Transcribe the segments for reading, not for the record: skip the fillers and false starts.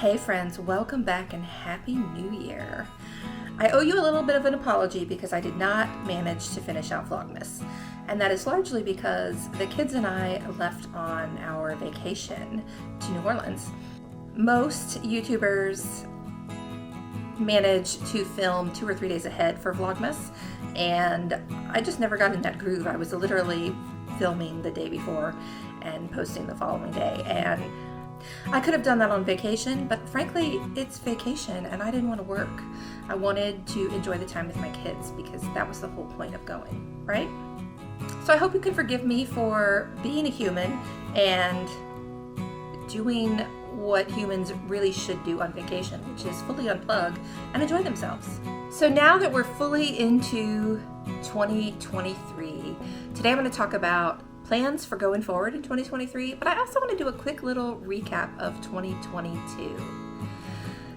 Hey friends, welcome back and Happy New Year. I owe you a little bit of an apology because I did not manage to finish out Vlogmas. And that is largely because the kids and I left on our vacation to New Orleans. Most YouTubers manage to film 2 or 3 days ahead for Vlogmas, and I just never got in that groove. I was literally filming the day before and posting the following day, and I could have done that on vacation, but frankly, it's vacation and I didn't want to work. I wanted to enjoy the time with my kids because that was the whole point of going, right? So I hope you can forgive me for being a human and doing what humans really should do on vacation, which is fully unplug and enjoy themselves. So now that we're fully into 2023, today I'm going to talk about plans for going forward in 2023, but I also want to do a quick little recap of 2022.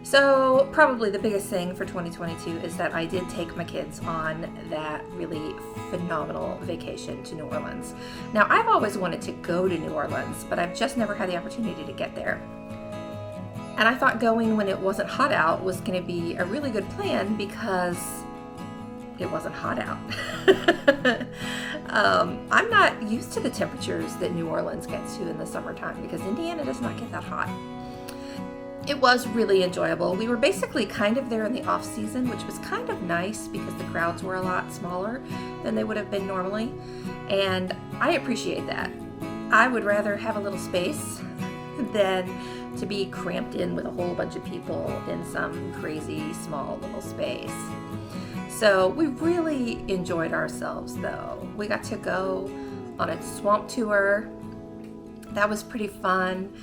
So probably the biggest thing for 2022 is that I did take my kids on that really phenomenal vacation to New Orleans. Now, I've always wanted to go to New Orleans, but I've just never had the opportunity to get there. And I thought going when it wasn't hot out was going to be a really good plan because it wasn't hot out. I'm not used to the temperatures that New Orleans gets to in the summertime because Indiana does not get that hot. It was really enjoyable. We were basically kind of there in the off season, which was kind of nice because the crowds were a lot smaller than they would have been normally. And I appreciate that. I would rather have a little space than to be cramped in with a whole bunch of people in some crazy small little space. So we really enjoyed ourselves though. We got to go on a swamp tour. That was pretty fun.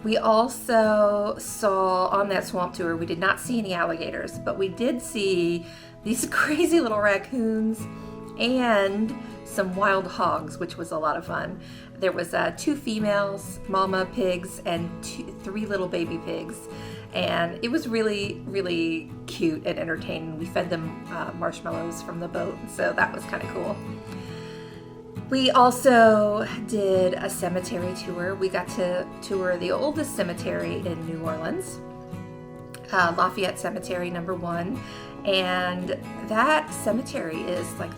We also saw on that swamp tour, we did not see any alligators, but we did see these crazy little raccoons and some wild hogs, which was a lot of fun. There was 2 females, mama pigs, and 3 little baby pigs. And it was really, really cute and entertaining. We fed them marshmallows from the boat, so that was kind of cool. We also did a cemetery tour. We got to tour the oldest cemetery in New Orleans, Lafayette Cemetery number 1. And that cemetery is like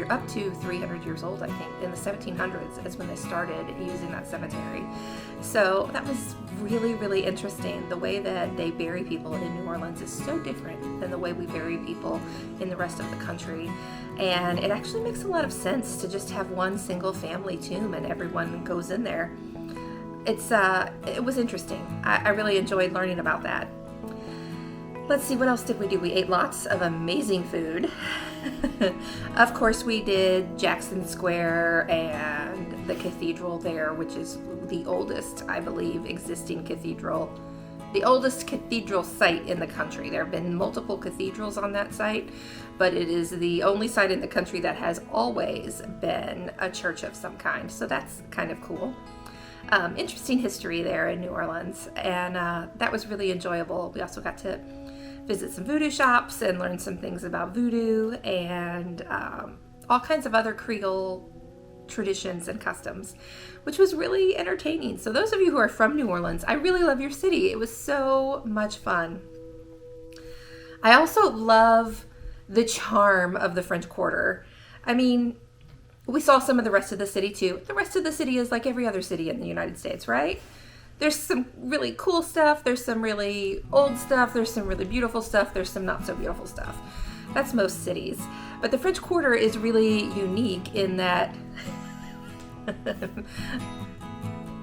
up to 300 years old, I think. In the 1700s is when they started using that cemetery. So that was really, really interesting. The way that they bury people in New Orleans is so different than the way we bury people in the rest of the country. And it actually makes a lot of sense to just have one single family tomb and everyone goes in there. It was interesting. I really enjoyed learning about that. Let's see, what else did we do? We ate lots of amazing food. Of course, we did Jackson Square and the cathedral there, which is the oldest, I believe, existing cathedral. The oldest cathedral site in the country. There have been multiple cathedrals on that site, but it is the only site in the country that has always been a church of some kind. So that's kind of cool. Interesting history there in New Orleans, and that was really enjoyable. We also got to visit some voodoo shops and learn some things about voodoo and all kinds of other Creole traditions and customs, which was really entertaining. So those of you who are from New Orleans, I really love your city. It was so much fun. I also love the charm of the French Quarter. I mean, we saw some of the rest of the city too. The rest of the city is like every other city in the United States, right? There's some really cool stuff, there's some really old stuff, there's some really beautiful stuff, there's some not so beautiful stuff. That's most cities. But the French Quarter is really unique in that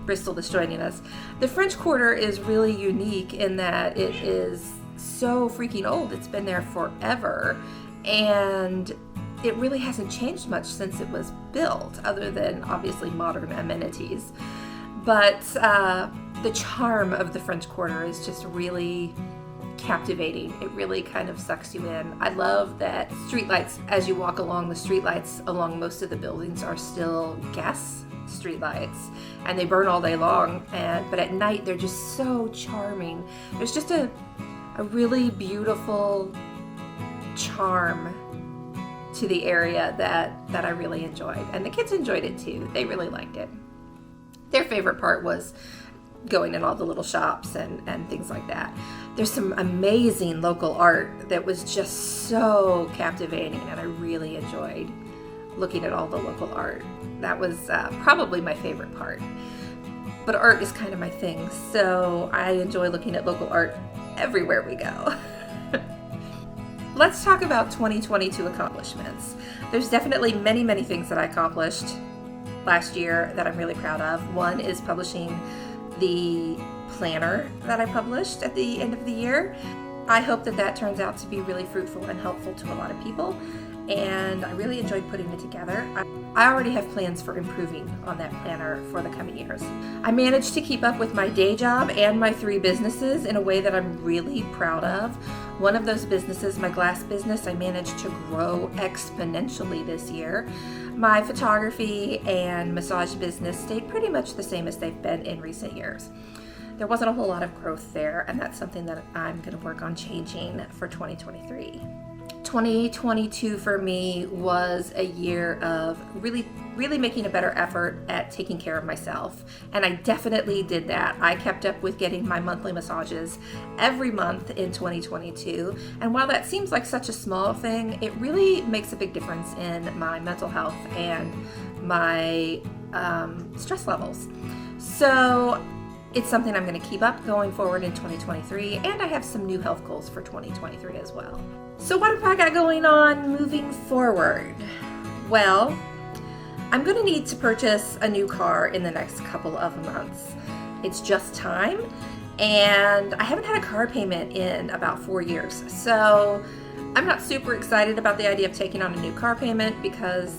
Bristol is joining us. The French Quarter is really unique in that it is so freaking old. It's been there forever. And it really hasn't changed much since it was built, other than obviously modern amenities. But the charm of the French Quarter is just really captivating. It really kind of sucks you in. I love that streetlights, as you walk along, the streetlights along most of the buildings are still gas streetlights, and they burn all day long. But at night, they're just so charming. There's just a really beautiful charm to the area that I really enjoyed. And the kids enjoyed it too. They really liked it. Their favorite part was going in all the little shops and things like that. There's some amazing local art that was just so captivating, and I really enjoyed looking at all the local art. That was probably my favorite part. But art is kind of my thing, so I enjoy looking at local art everywhere we go. Let's talk about 2022 accomplishments. There's definitely many, many things that I accomplished last year that I'm really proud of. One is publishing the planner that I published at the end of the year. I hope that that turns out to be really fruitful and helpful to a lot of people, and I really enjoyed putting it together. I already have plans for improving on that planner for the coming years. I managed to keep up with my day job and my 3 businesses in a way that I'm really proud of. One of those businesses, my glass business, I managed to grow exponentially this year. My photography and massage business stayed pretty much the same as they've been in recent years. There wasn't a whole lot of growth there, and that's something that I'm going to work on changing for 2023. 2022 for me was a year of really making a better effort at taking care of myself, and I definitely did that. I kept up with getting my monthly massages every month in 2022, and while that seems like such a small thing, it really makes a big difference in my mental health and my stress levels. So it's something I'm going to keep up going forward in 2023, and I have some new health goals for 2023 as well. So what have I got going on moving forward? Well, I'm going to need to purchase a new car in the next couple of months. It's just time, and I haven't had a car payment in about 4 years. So I'm not super excited about the idea of taking on a new car payment, because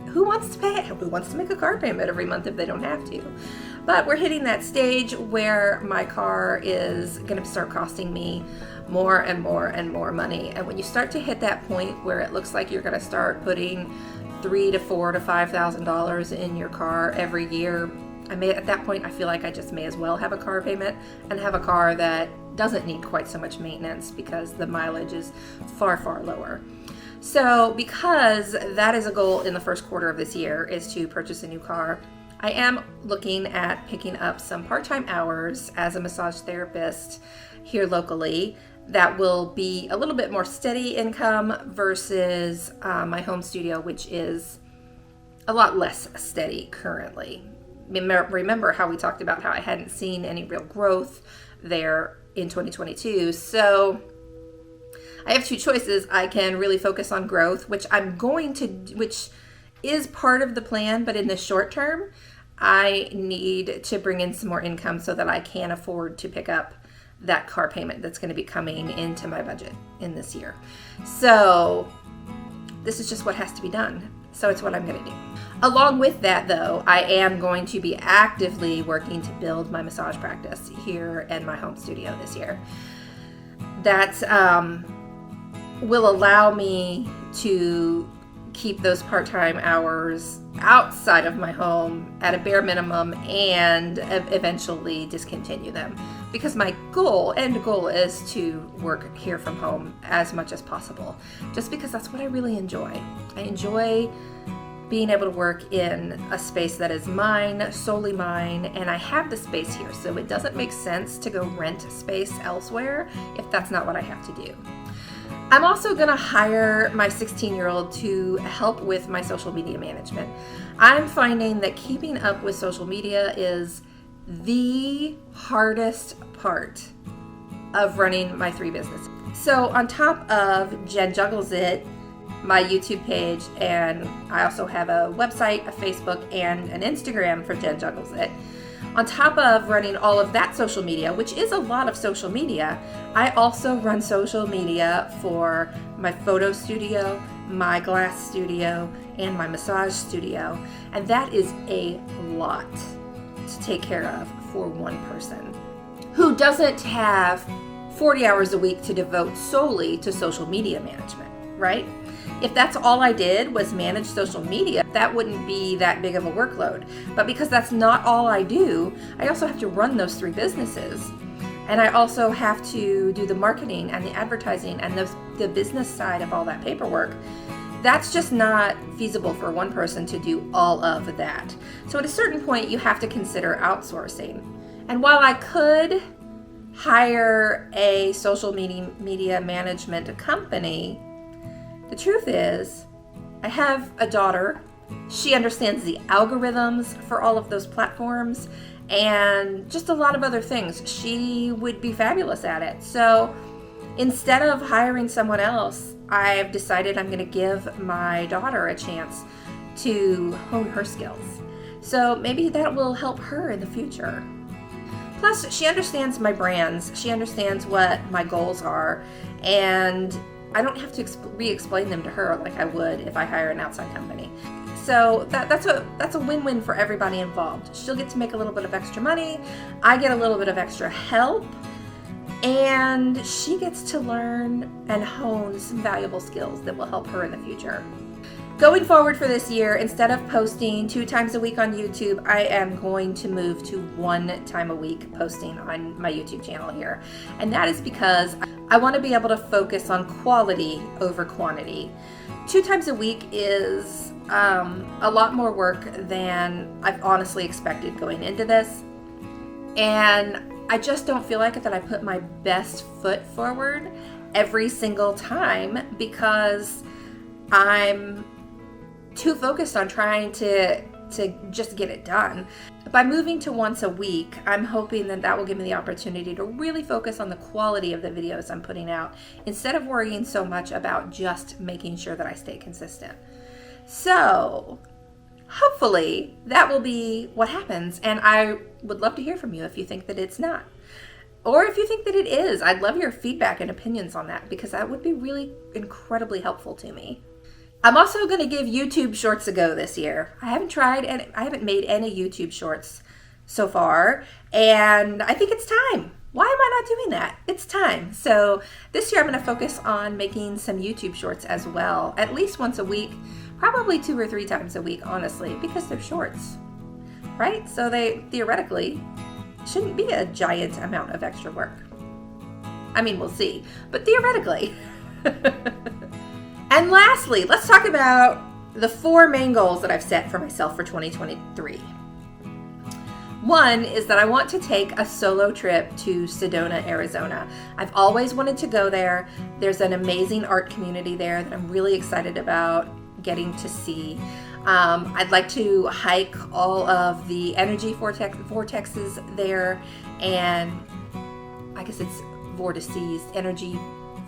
who wants to pay it? Who wants to make a car payment every month if they don't have to? But we're hitting that stage where my car is going to start costing me more and more and more money. And when you start to hit that point where it looks like you're going to start putting $3,000 to $4,000 to $5,000 in your car every year, at that point I feel like I just may as well have a car payment and have a car that doesn't need quite so much maintenance, because the mileage is far, far lower. So because that is a goal in the first quarter of this year, is to purchase a new car, I am looking at picking up some part-time hours as a massage therapist here locally that will be a little bit more steady income versus my home studio, which is a lot less steady currently. Remember how we talked about how I hadn't seen any real growth there in 2022. So I have 2 choices. I can really focus on growth, which is part of the plan, but in the short term, I need to bring in some more income so that I can afford to pick up that car payment that's going to be coming into my budget in this year. So this is just what has to be done. So it's what I'm going to do. Along with that, though, I am going to be actively working to build my massage practice here in my home studio this year. That will allow me to keep those part-time hours outside of my home at a bare minimum and eventually discontinue them, because my end goal is to work here from home as much as possible, just because that's what I really enjoy. I enjoy being able to work in a space that is mine, solely mine, and I have the space here, so it doesn't make sense to go rent space elsewhere if that's not what I have to do. I'm also going to hire my 16-year-old to help with my social media management. I'm finding that keeping up with social media is the hardest part of running my 3 businesses. So on top of JenJugglesIt, my YouTube page, and I also have a website, a Facebook, and an Instagram for JenJugglesIt. On top of running all of that social media, which is a lot of social media, I also run social media for my photo studio, my glass studio, and my massage studio. And that is a lot to take care of for one person who doesn't have 40 hours a week to devote solely to social media management, right? If that's all I did was manage social media, that wouldn't be that big of a workload. But because that's not all I do, I also have to run those 3 businesses. And I also have to do the marketing and the advertising and the business side of all that paperwork. That's just not feasible for one person to do all of that. So at a certain point, you have to consider outsourcing. And while I could hire a social media management company, the truth is I have a daughter. She understands the algorithms for all of those platforms and just a lot of other things. She would be fabulous at it. So instead of hiring someone else, I've decided I'm going to give my daughter a chance to hone her skills. So maybe that will help her in the future. Plus, she understands my brands. She understands what my goals are, and I don't have to re-explain them to her like I would if I hire an outside company. So that's a win-win for everybody involved. She'll get to make a little bit of extra money, I get a little bit of extra help, and she gets to learn and hone some valuable skills that will help her in the future. Going forward for this year, instead of posting 2 times a week on YouTube, I am going to move to 1 time a week posting on my YouTube channel here. And that is because I want to be able to focus on quality over quantity. 2 times a week is a lot more work than I've honestly expected going into this. And I just don't feel like it that I put my best foot forward every single time because I'm too focused on trying to just get it done. By moving to once a week, I'm hoping that will give me the opportunity to really focus on the quality of the videos I'm putting out instead of worrying so much about just making sure that I stay consistent. So hopefully that will be what happens, and I would love to hear from you if you think that it's not. Or if you think that it is. I'd love your feedback and opinions on that because that would be really incredibly helpful to me. I'm also going to give YouTube Shorts a go this year. I haven't made any YouTube Shorts so far, and I think it's time. Why am I not doing that? It's time. So this year I'm going to focus on making some YouTube Shorts as well, at least once a week, probably 2 or 3 times a week, honestly, because they're shorts, right? So they theoretically shouldn't be a giant amount of extra work. I mean, we'll see, but theoretically. And lastly, let's talk about the 4 main goals that I've set for myself for 2023. One is that I want to take a solo trip to Sedona, Arizona. I've always wanted to go there. There's an amazing art community there that I'm really excited about getting to see. I'd like to hike all of the energy vortexes there, and I guess it's vortices, energy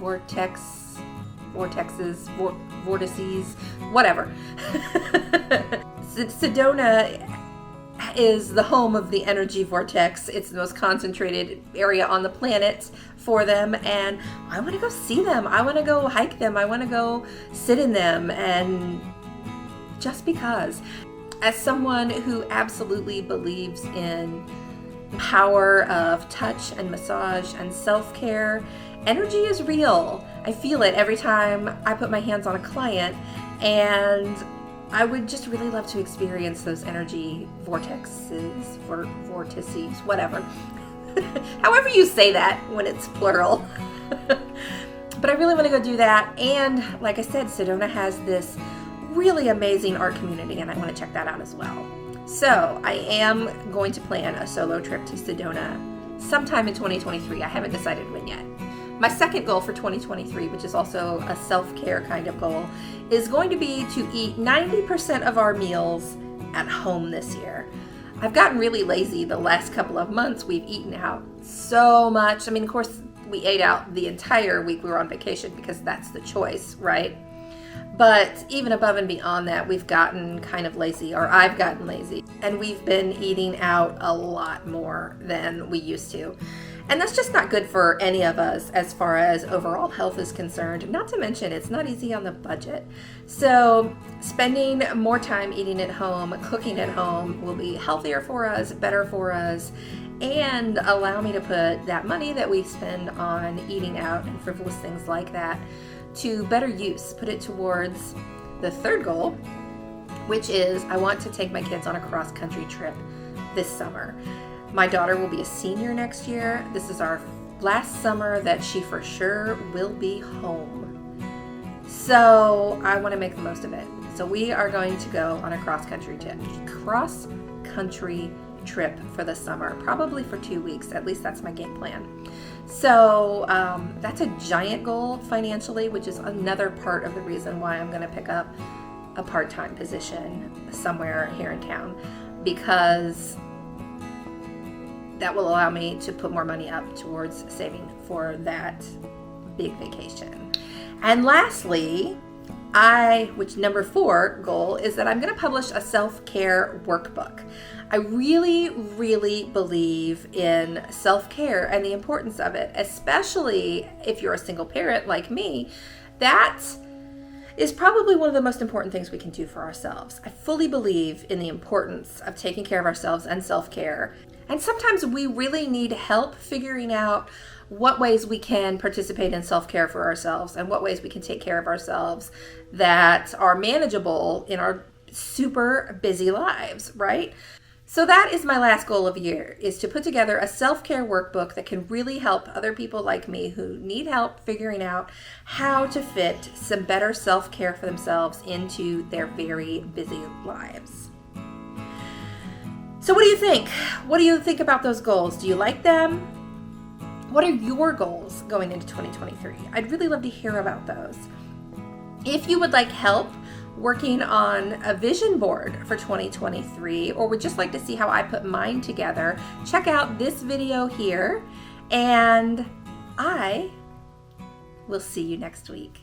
vortexes, whatever. Sedona is the home of the energy vortex. It's the most concentrated area on the planet for them, and I want to go see them. I want to go hike them. I want to go sit in them, and just because, as someone who absolutely believes in the power of touch and massage and self-care, energy is real. I feel it every time I put my hands on a client, and I would just really love to experience those energy vortices, whatever. However you say that when it's plural. But I really want to go do that. And like I said, Sedona has this really amazing art community, and I want to check that out as well. So I am going to plan a solo trip to Sedona sometime in 2023. I haven't decided when yet. My second goal for 2023, which is also a self-care kind of goal, is going to be to eat 90% of our meals at home this year. I've gotten really lazy the last couple of months. We've eaten out so much. I mean, of course, we ate out the entire week we were on vacation because that's the choice, right? But even above and beyond that, we've gotten kind of lazy, or I've gotten lazy, and we've been eating out a lot more than we used to. And that's just not good for any of us as far as overall health is concerned. Not to mention, it's not easy on the budget. So spending more time eating at home, cooking at home will be healthier for us, better for us, and allow me to put that money that we spend on eating out and frivolous things like that to better use, put it towards the third goal, which is I want to take my kids on a cross-country trip this summer. My daughter will be a senior next year. This is our last summer that she for sure will be home. So I want to make the most of it. So we are going to go on a cross-country trip for the summer, probably for 2 weeks. At least that's my game plan. So that's a giant goal financially, which is another part of the reason why I'm going to pick up a part-time position somewhere here in town, because that will allow me to put more money up towards saving for that big vacation. And lastly, which number 4 goal is that I'm going to publish a self-care workbook. I really, really believe in self-care and the importance of it, especially if you're a single parent like me. That is probably one of the most important things we can do for ourselves. I fully believe in the importance of taking care of ourselves and self-care. And sometimes we really need help figuring out what ways we can participate in self-care for ourselves and what ways we can take care of ourselves that are manageable in our super busy lives, right? So that is my last goal of the year, is to put together a self-care workbook that can really help other people like me who need help figuring out how to fit some better self-care for themselves into their very busy lives. So what do you think? What do you think about those goals? Do you like them? What are your goals going into 2023? I'd really love to hear about those. If you would like help working on a vision board for 2023, or would just like to see how I put mine together, check out this video here, and I will see you next week.